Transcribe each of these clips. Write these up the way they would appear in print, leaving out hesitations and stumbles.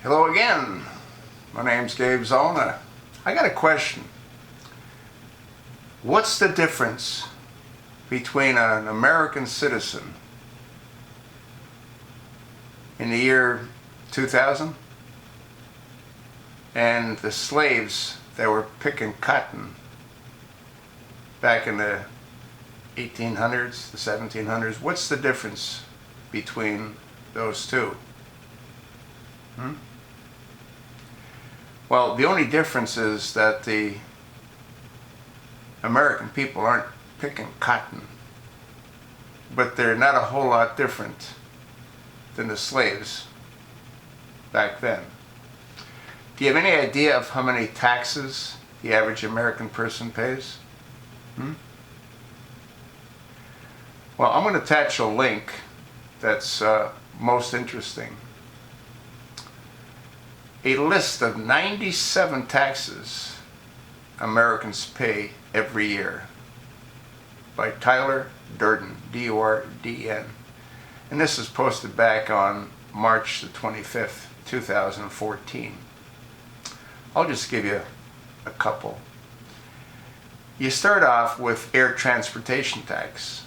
Hello again. My name's Gabe Zona. I got a question. What's the difference between an American citizen in the year 2000 and the slaves that were picking cotton back in the 1800s, the 1700s? What's the difference between those two? Well, the only difference is that the American people aren't picking cotton, but they're not a whole lot different than the slaves back then. Do you have any idea of how many taxes the average American person pays? Well, I'm going to attach a link that's most interesting. A list of 97 taxes Americans pay every year by Tyler Durden, D-U-R-D-E-N. And this is posted back on March the 25th, 2014. I'll just give you a couple. You start off with air transportation tax,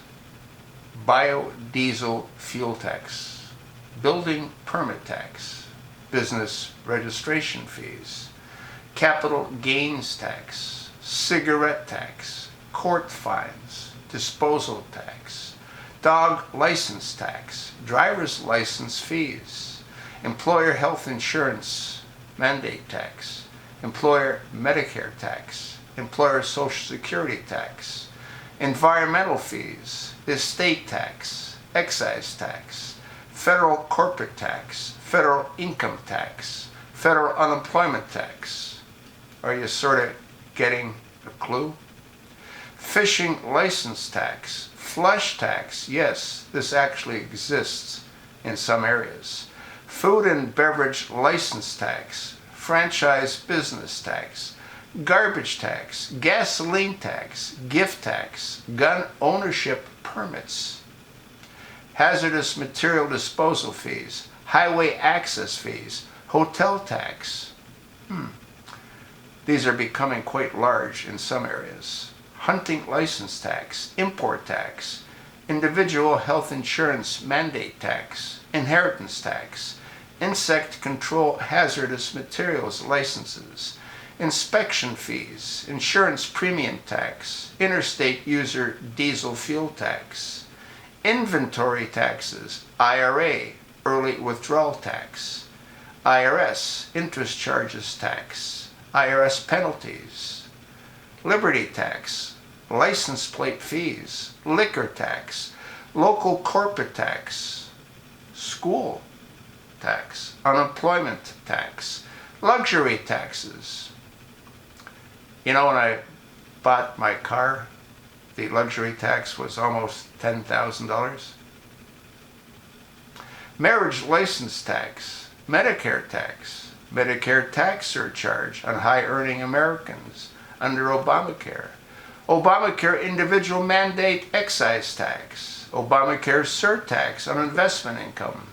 biodiesel fuel tax, building permit tax, business registration fees, capital gains tax, cigarette tax, court fines, disposal tax, dog license tax, driver's license fees, employer health insurance mandate tax, employer Medicare tax, employer Social Security tax, environmental fees, estate tax, excise tax, federal corporate tax, federal income tax, federal unemployment tax. Are you sort of getting a clue? Fishing license tax, flush tax, yes, this actually exists in some areas. Food and beverage license tax, franchise business tax, garbage tax, gasoline tax, gift tax, gun ownership permits, hazardous material disposal fees, highway access fees, hotel tax. These are becoming quite large in some areas. Hunting license tax, import tax, individual health insurance mandate tax, inheritance tax, insect control hazardous materials licenses, inspection fees, insurance premium tax, interstate user diesel fuel tax, inventory taxes, IRA, early withdrawal tax, IRS, interest charges tax, IRS penalties, liberty tax, license plate fees, liquor tax, local corporate tax, school tax, unemployment tax, luxury taxes. You know, when I bought my car, the luxury tax was almost $10,000. Marriage license tax, Medicare tax surcharge on high-earning Americans under Obamacare, Obamacare individual mandate excise tax, Obamacare surtax on investment income,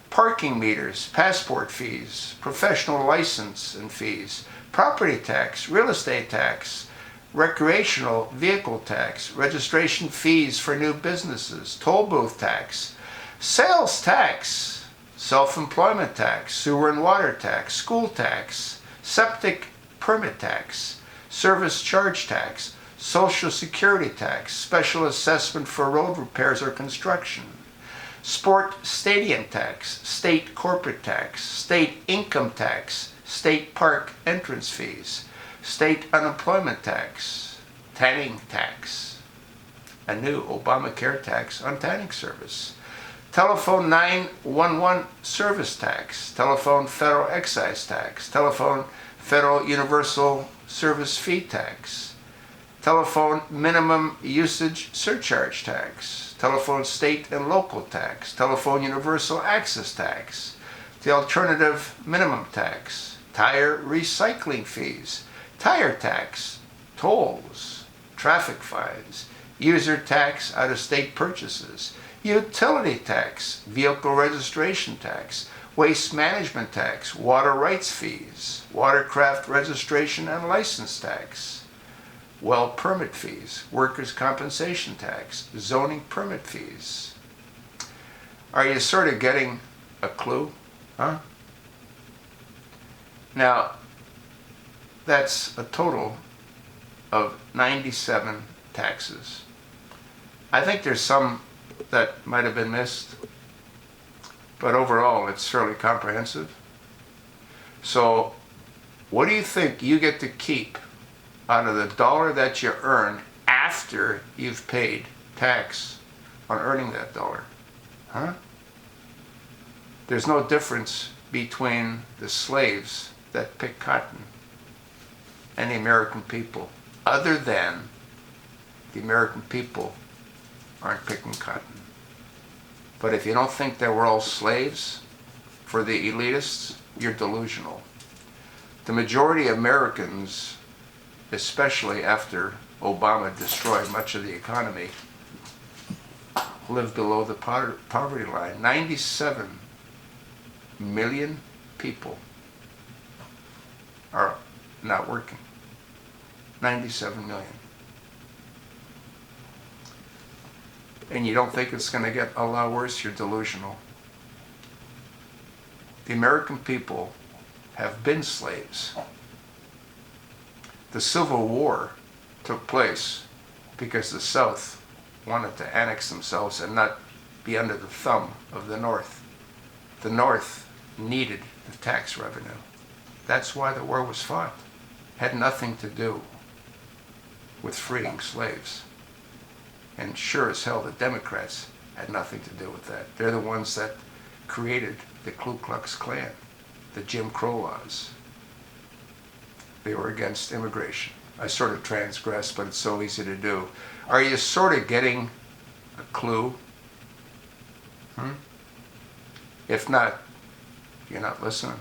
parking meters, passport fees, professional license and fees, property tax, real estate tax, recreational vehicle tax, registration fees for new businesses, toll booth tax, sales tax, self-employment tax, sewer and water tax, school tax, septic permit tax, service charge tax, Social Security tax, special assessment for road repairs or construction, sport stadium tax, state corporate tax, state income tax, state park entrance fees, state unemployment tax, tanning tax, a new Obamacare tax on tanning service, telephone 911 service tax, telephone federal excise tax, telephone federal universal service fee tax, telephone minimum usage surcharge tax, telephone state and local tax, telephone universal access tax, the alternative minimum tax, tire recycling fees, tire tax, tolls, traffic fines, user tax out-of-state purchases, utility tax, vehicle registration tax, waste management tax, water rights fees, watercraft registration and license tax, well permit fees, workers' compensation tax, zoning permit fees. Are you sort of getting a clue? Huh? Now, that's a total of 97 taxes. I think there's some that might have been missed, but overall it's fairly comprehensive. So what do you think you get to keep out of the dollar that you earn after you've paid tax on earning that dollar? Huh? There's no difference between the slaves that pick cotton and the American people, other than the American people aren't picking cotton. But if you don't think that we're all slaves for the elitists, you're delusional. The majority of Americans, especially after Obama destroyed much of the economy, live below the poverty line. 97 million people are not working. 97 million. And you don't think it's going to get a lot worse, you're delusional. The American people have been slaves. The Civil War took place because the South wanted to annex themselves and not be under the thumb of the North. The North needed the tax revenue. That's why the war was fought. Had nothing to do with freeing slaves. And sure as hell the Democrats had nothing to do with that. They're the ones that created the Ku Klux Klan, the Jim Crow laws. They were against immigration. I sort of transgressed, but it's so easy to do. Are you sort of getting a clue? If not, you're not listening.